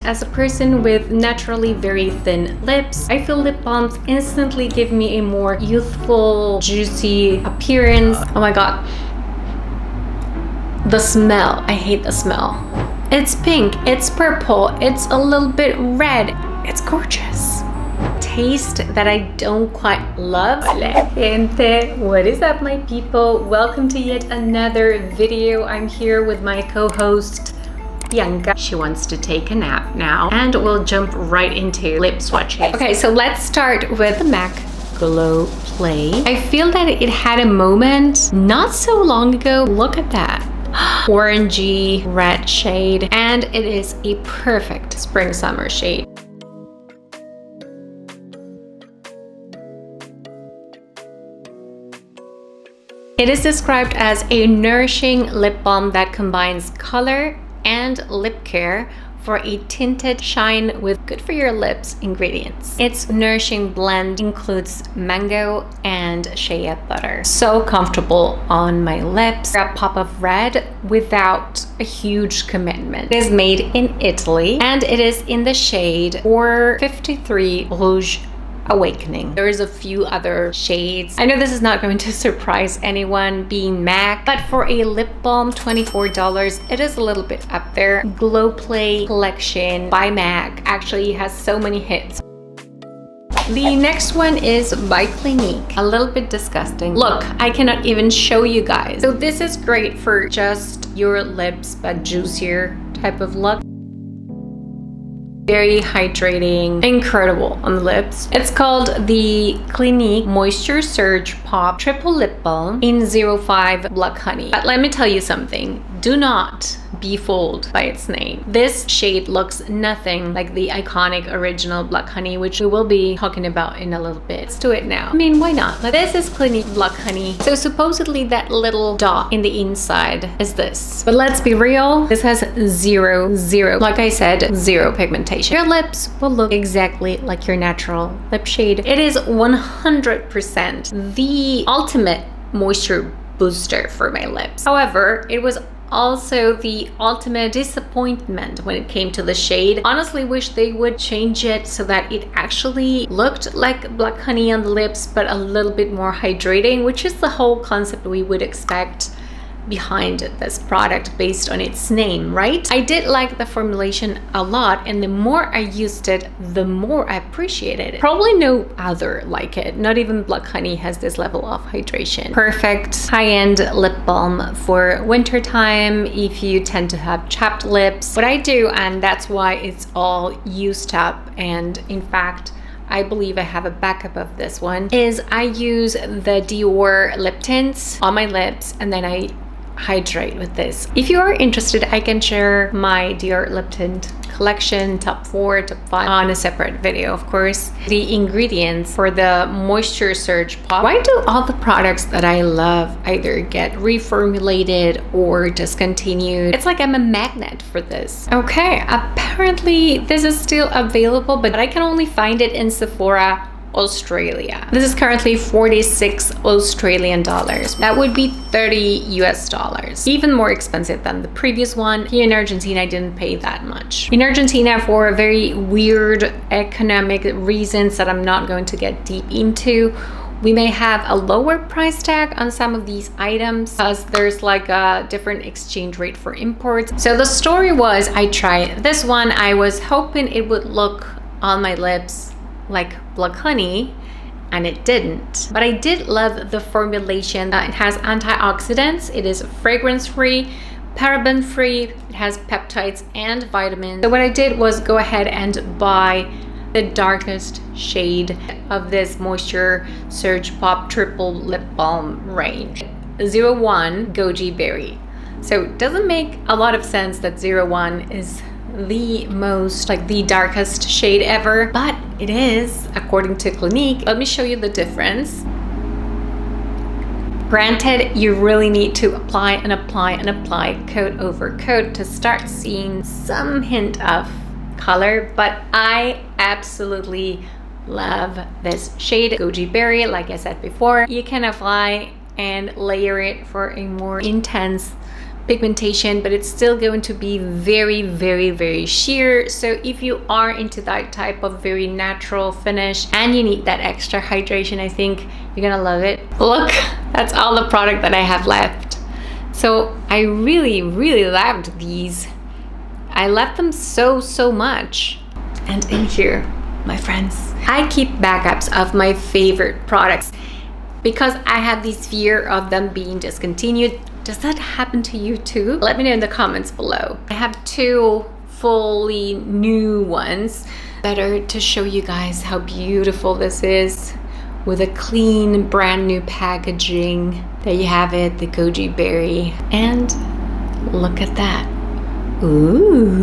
As a person with naturally very thin lips, I feel lip balms instantly give me a more youthful, juicy appearance. Oh my god. The smell. I hate the smell. It's pink, it's purple, it's a little bit red. It's gorgeous. Taste that I don't quite love. Hola gente, what is up my people? Welcome to yet another video. I'm here with my co-host Bianca. She wants to take a nap now, and we'll jump right into lip swatches. Okay, so let's start with the MAC Glow Play. I feel that it had a moment not so long ago. Look at that. Orangey red shade, and it is a perfect spring summer shade. It is described as a nourishing lip balm that combines color and lip care for a tinted shine with good for your lips ingredients. Its nourishing blend includes mango and shea butter. So comfortable on my lips. A pop of red without a huge commitment. It is made in Italy and it is in the shade 453 Rouge Awakening. There's a few other shades. I know this is not going to surprise anyone being MAC, but for a lip balm, $24, it is a little bit up there. Glow Play collection by MAC actually has so many hits. The next one is by Clinique. A little bit disgusting. Look, I cannot even show you guys. So this is great for just your lips, but juicier type of look. Very hydrating, incredible on the lips. It's called the Clinique Moisture Surge Pop Triple Lip Balm in 05 Black Honey. But let me tell you something. Do not be fooled by its name. This shade looks nothing like the iconic original Black Honey, which we will be talking about in a little bit. Let's do it now. I mean, why not? This is Clinique Black Honey. So supposedly that little dot in the inside is this. But let's be real, this has zero, like I said, zero pigmentation. Your lips will look exactly like your natural lip shade. It is 100% the ultimate moisture booster for my lips. However, it was also the ultimate disappointment when it came to the shade. Honestly wish they would change it so that it actually looked like Black Honey on the lips, but a little bit more hydrating, which is the whole concept we would expect behind this product based on its name, right? I did like the formulation a lot, and the more I used it, the more I appreciated it. Probably no other like it. Not even Black Honey has this level of hydration. Perfect high-end lip balm for winter time if you tend to have chapped lips. What I do, and that's why it's all used up, and in fact I believe I have a backup of this one, is I use the Dior lip tints on my lips and then I hydrate with this. If you are interested, I can share my Dior lip tint collection, top 4, top 5 on a separate video, of course. The ingredients for the Moisture Surge Pop. Why do all the products that I love either get reformulated or discontinued? It's like I'm a magnet for this. Okay, apparently this is still available, but I can only find it in Sephora Australia. This is currently 46 Australian dollars. That would be 30 US dollars. Even more expensive than the previous one. Here in Argentina, I didn't pay that much. In Argentina, for very weird economic reasons that I'm not going to get deep into, we may have a lower price tag on some of these items because there's like a different exchange rate for imports. So the story was, I tried this one. I was hoping it would look on my lips like Black Honey, and it didn't. But I did love the formulation. It has antioxidants, it is fragrance free, paraben free, it has peptides and vitamins. So what I did was go ahead and buy the darkest shade of this Moisture Surge Pop Triple Lip Balm range, 01 Goji Berry. So it doesn't make a lot of sense that 01 is the most, like, the darkest shade ever, but it is according to Clinique. Let me show you the difference. Granted, you really need to apply and apply and apply coat over coat to start seeing some hint of color, but I absolutely love this shade, Goji Berry. Like I said before, you can apply and layer it for a more intense pigmentation, but it's still going to be very, very, very sheer. So if you are into that type of very natural finish and you need that extra hydration, I think you're gonna love it. Look, that's all the product that I have left. So I really, really loved these. I love them so much. And in here, my friends, I keep backups of my favorite products because I have this fear of them being discontinued. Does that happen to you too? Let me know in the comments below. I have 2 fully new ones. Better to show you guys how beautiful this is with a clean, brand new packaging. There you have it, the goji berry. And look at that. Ooh,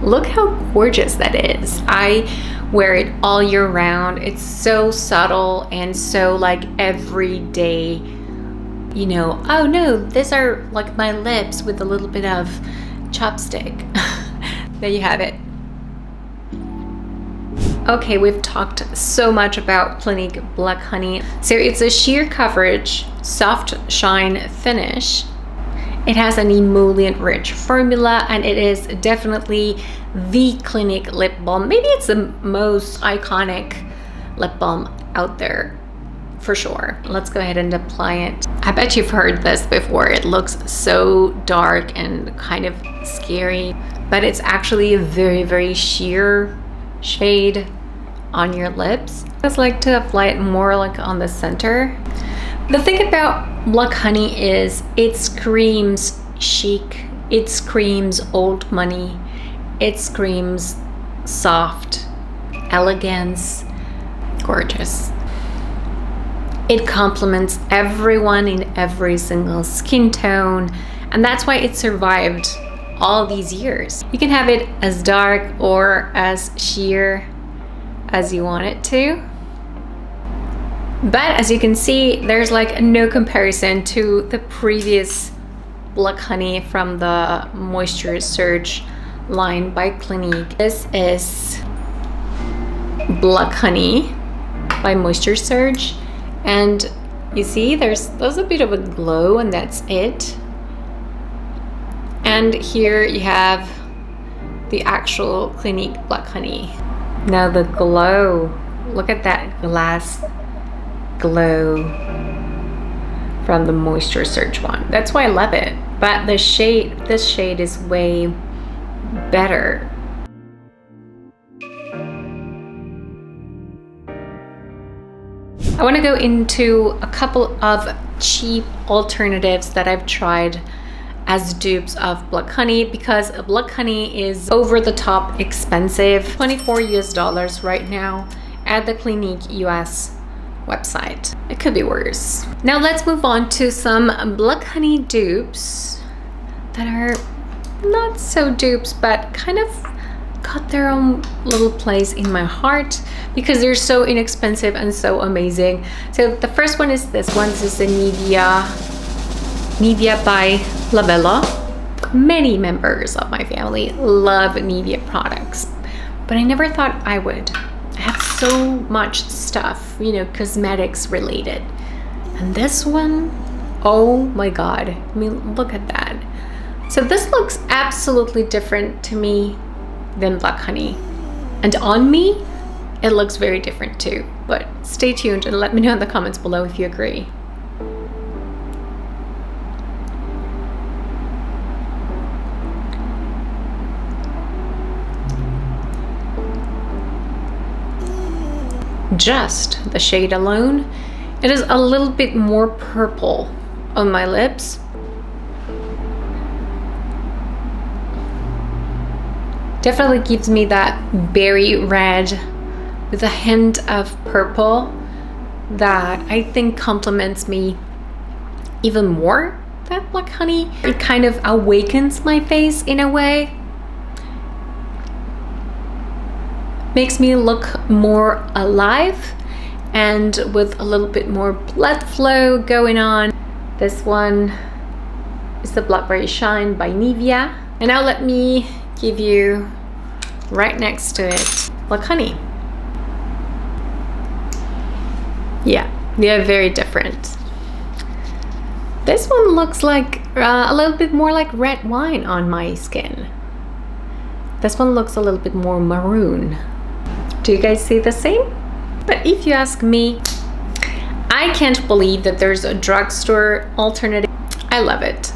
look how gorgeous that is. I wear it all year round. It's so subtle and so like everyday, you know, oh no, these are like my lips with a little bit of chopstick. There you have it. Okay, we've talked so much about Clinique Black Honey. So it's a sheer coverage, soft shine finish. It has an emollient rich formula, and it is definitely the Clinique lip balm. Maybe it's the most iconic lip balm out there, for sure. Let's go ahead and apply it. I bet you've heard this before. It looks so dark and kind of scary, but it's actually a very, very sheer shade on your lips. I just like to apply it more like on the center. The thing about Black Honey is it screams chic, it screams old money, it screams soft, elegance, gorgeous. It complements everyone in every single skin tone, and that's why it survived all these years. You can have it as dark or as sheer as you want it to. But as you can see, there's like no comparison to the previous Black Honey from the Moisture Surge line by Clinique. This is Black Honey by Moisture Surge. And you see there's a bit of a glow, and that's it. And here you have the actual Clinique Black Honey. Now the glow, look at that glass glow from the Moisture Surge one. That's why I love it. But the shade, this shade is way better. I want to go into a couple of cheap alternatives that I've tried as dupes of Black Honey, because Black Honey is over the top expensive, $24 US right now at the Clinique US website. It could be worse. Now let's move on to some Black Honey dupes that are not so dupes, but kind of got their own little place in my heart because they're so inexpensive and so amazing. So the first one is this one. This is the Nivea by La Bella. Many members of my family love Nivea products, but I never thought I would. I have so much stuff, you know, cosmetics related. And this one, oh my God. I mean, look at that. So this looks absolutely different to me than Black Honey. And on me, it looks very different too. But stay tuned and let me know in the comments below if you agree. Just the shade alone, it is a little bit more purple on my lips. Definitely gives me that berry red with a hint of purple that I think complements me even more than Black Honey. It kind of awakens my face in a way. Makes me look more alive and with a little bit more blood flow going on. This one is the Blackberry Shine by Nivea. And now let me give you right next to it Black Honey. Yeah, they are very different. This one looks like a little bit more like red wine on my skin. This one looks a little bit more maroon. Do you guys see the same? But if you ask me, I can't believe that there's a drugstore alternative. I love it.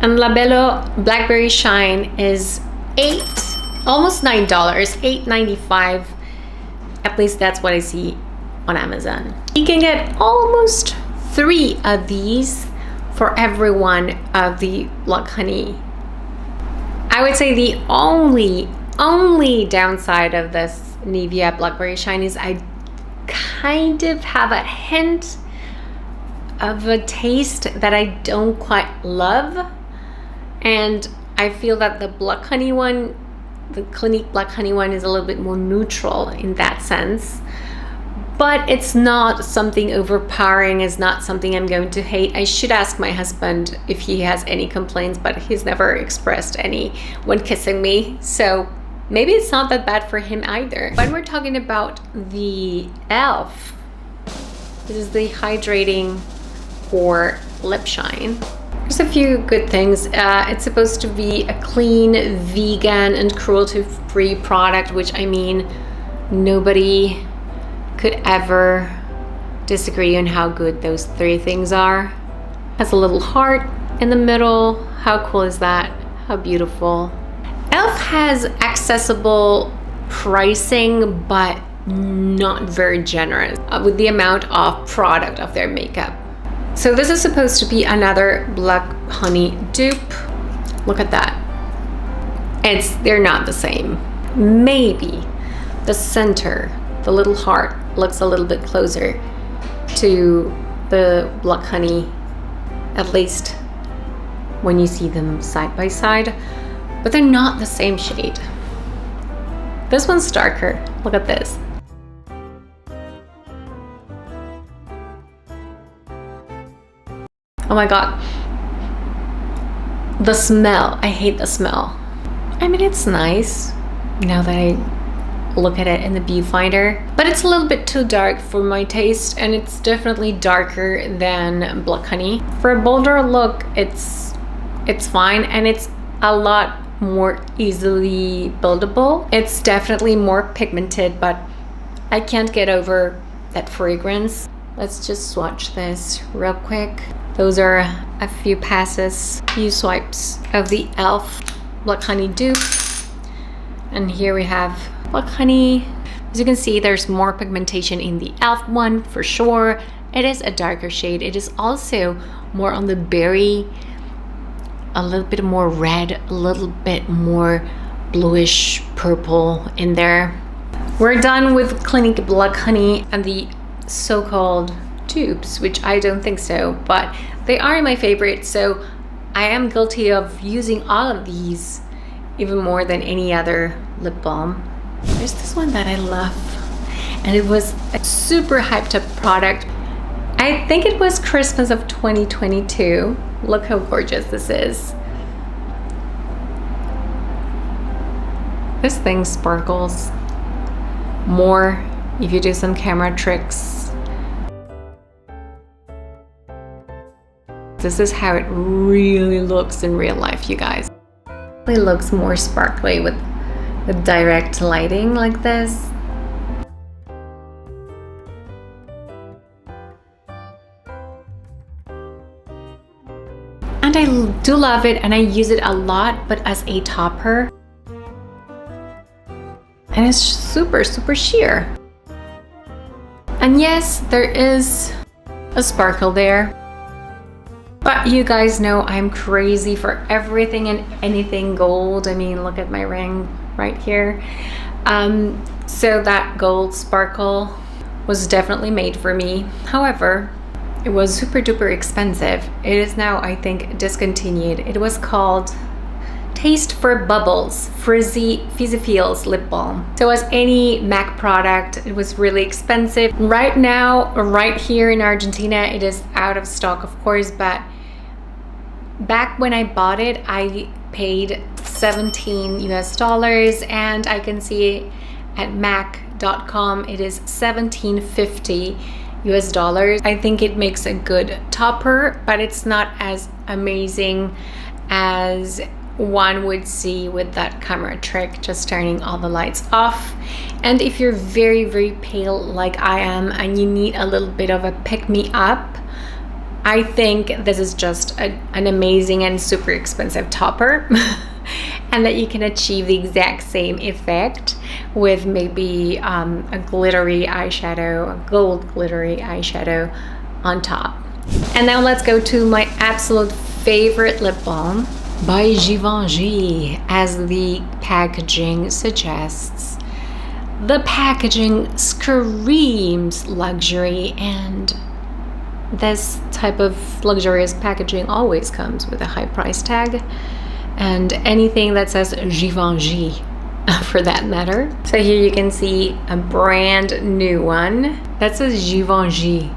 And Labello Blackberry Shine is almost $9, $8.95. At least that's what I see on Amazon. You can get almost 3 of these for every one of the Block Honey. I would say the only downside of this Nivea Blackberry Shine is I kind of have a hint of a taste that I don't quite love. And I feel that the Block Honey one, the Clinique Black Honey one, is a little bit more neutral in that sense. But it's not something overpowering, it's not something I'm going to hate. I should ask my husband if he has any complaints, but he's never expressed any when kissing me. So maybe it's not that bad for him either. When we're talking about the e.l.f., this is the Hydrating Pore Lip Shine. There's a few good things. It's supposed to be a clean, vegan, and cruelty-free product, which I mean, nobody could ever disagree on how good those 3 things are. Has a little heart in the middle. How cool is that? How beautiful. e.l.f. has accessible pricing, but not very generous with the amount of product of their makeup. So this is supposed to be another Black Honey dupe. Look at that. They're not the same. Maybe the center, the little heart, looks a little bit closer to the Black Honey, at least when you see them side by side, but they're not the same shade. This one's darker. Look at this. Oh my god. The smell. I hate the smell. I mean, it's nice now that I look at it in the viewfinder, but it's a little bit too dark for my taste, and it's definitely darker than Black Honey. For a bolder look, it's fine, and it's a lot more easily buildable. It's definitely more pigmented, but I can't get over that fragrance. Let's just swatch this real quick. Those are a few swipes of the e.l.f. Black Honey dupe. And here we have Black Honey. As you can see, there's more pigmentation in the e.l.f. one for sure. It is a darker shade. It is also more on the berry, a little bit more red, a little bit more bluish purple in there. We're done with Clinique Black Honey and the so-called tubes, which I don't think so, but they are my favorite, so I am guilty of using all of these even more than any other lip balm. There's this one that I love, and it was a super hyped up product. I think it was Christmas of 2022. Look how gorgeous this is. This thing sparkles more if you do some camera tricks. This is how it really looks in real life, you guys. It looks more sparkly with direct lighting like this. And I do love it, and I use it a lot, but as a topper. And it's super, super sheer. And yes, there is a sparkle there. But you guys know I'm crazy for everything and anything gold. I mean, look at my ring right here. So that gold sparkle was definitely made for me. However, it was super duper expensive. It is now, I think, discontinued. It was called Taste for Bubbles Fizzy Feels Lip Balm. So as any MAC product, it was really expensive. Right now, right here in Argentina, it is out of stock, of course, but back when I bought it, I paid $17 US, and I can see at MAC.com it is $17.50 US dollars. I think it makes a good topper, but it's not as amazing as one would see with that camera trick, just turning all the lights off. And if you're very, very pale like I am and you need a little bit of a pick-me-up, I think this is just an amazing and super expensive topper. And that you can achieve the exact same effect with maybe a glittery eyeshadow, a gold glittery eyeshadow on top. And now let's go to my absolute favorite lip balm by Givenchy, as the packaging suggests. The packaging screams luxury, and this type of luxurious packaging always comes with a high price tag, and anything that says Givenchy for that matter. So here you can see a brand new one that says Givenchy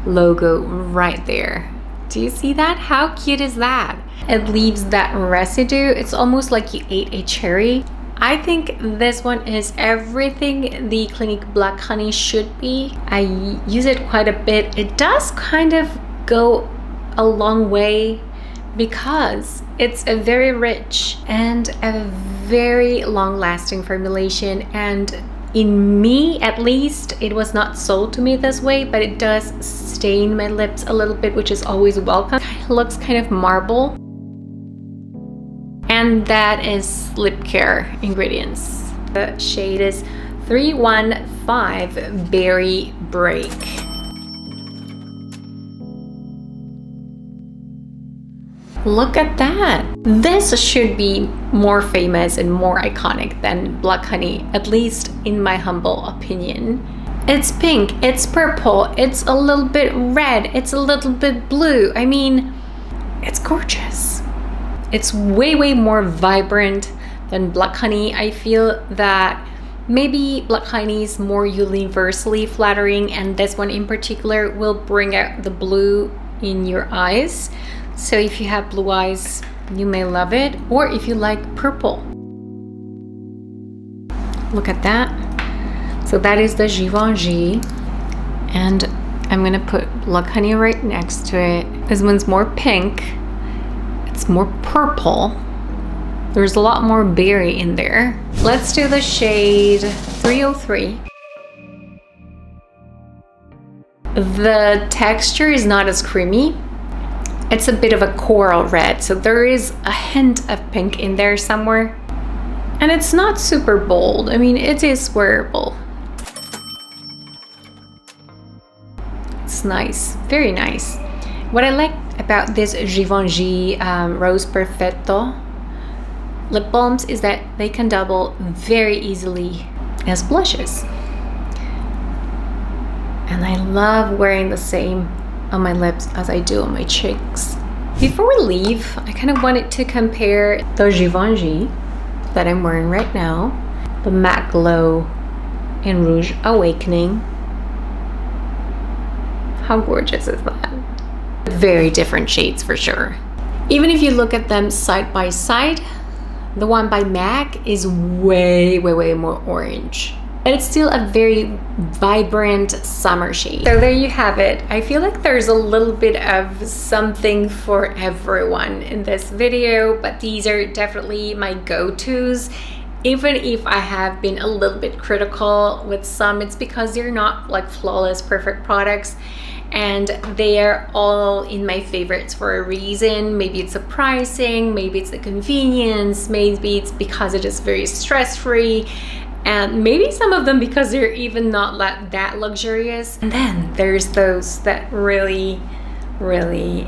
logo right there. Do you see that? How cute is that? It leaves that residue. It's almost like you ate a cherry. I think this one is everything the Clinique Black Honey should be. I use it quite a bit. It does kind of go a long way because it's a very rich and a very long-lasting formulation, and in me at least, it was not sold to me this way, but it does stain my lips a little bit, which is always welcome. It looks kind of marble. And that is lip care ingredients. The shade is 315 Berry Break. Look at that. This should be more famous and more iconic than Black Honey, at least in my humble opinion. It's pink, it's purple, it's a little bit red, it's a little bit blue. I mean, it's gorgeous. It's way, way more vibrant than Black Honey. I feel that maybe Black Honey is more universally flattering, and this one in particular will bring out the blue in your eyes. So if you have blue eyes, you may love it, or if you like purple. Look at that. So that is the Givenchy, and I'm gonna put Black Honey right next to it. This one's more pink, it's more purple. There's a lot more berry in there. Let's do the shade 303. The texture is not as creamy. It's a bit of a coral red, so there is a hint of pink in there somewhere. And it's not super bold. I mean, it is wearable. It's nice, very nice. What I like about this Givenchy Rose Perfetto lip balms is that they can double very easily as blushes. And I love wearing the same on my lips as I do on my cheeks. Before we leave, I kind of wanted to compare the Givenchy that I'm wearing right now, the Matte Glow in Rouge Awakening. How gorgeous is that? Very different shades for sure. Even if you look at them side by side, the one by MAC is way, way, way more orange. But it's still a very vibrant summer shade. So there you have it. I feel like there's a little bit of something for everyone in this video, but these are definitely my go-tos. Even if I have been a little bit critical with some, it's because they're not like flawless, perfect products, and they are all in my favorites for a reason. Maybe it's the pricing, maybe it's the convenience, maybe it's because it is very stress-free, and maybe some of them because they're even not that luxurious. And then there's those that really, really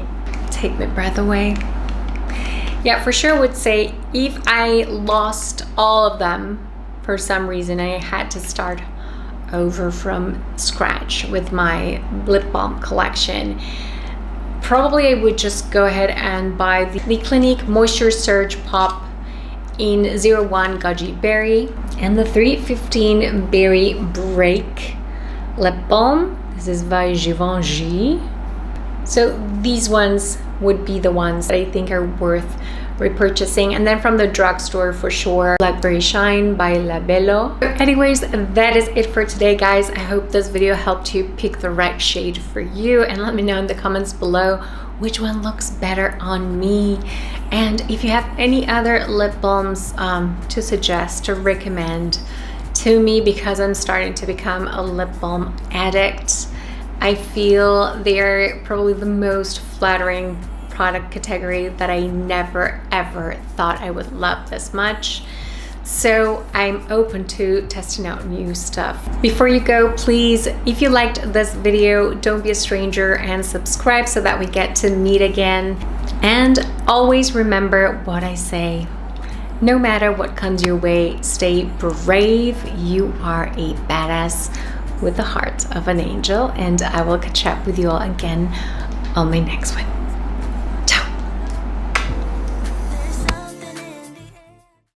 take my breath away. Yeah, for sure would say if I lost all of them for some reason, I had to start over from scratch with my lip balm collection, probably I would just go ahead and buy the Clinique Moisture Surge Pop in 01 Goji Berry and the 315 Berry Break lip balm. This is by Givenchy. So these ones would be the ones that I think are worth repurchasing. And then from the drugstore for sure, Blackberry Shine by Labello. Anyways, that is it for today, guys. I hope this video helped you pick the right shade for you, and let me know in the comments below which one looks better on me. And if you have any other lip balms to suggest, to recommend to me, because I'm starting to become a lip balm addict. I feel they're probably the most flattering product category that I never ever thought I would love this much. So I'm open to testing out new stuff. Before you go, please, if you liked this video, don't be a stranger and subscribe so that we get to meet again. And always remember what I say. No matter what comes your way, stay brave. You are a badass with the heart of an angel. And I will catch up with you all again on my next one.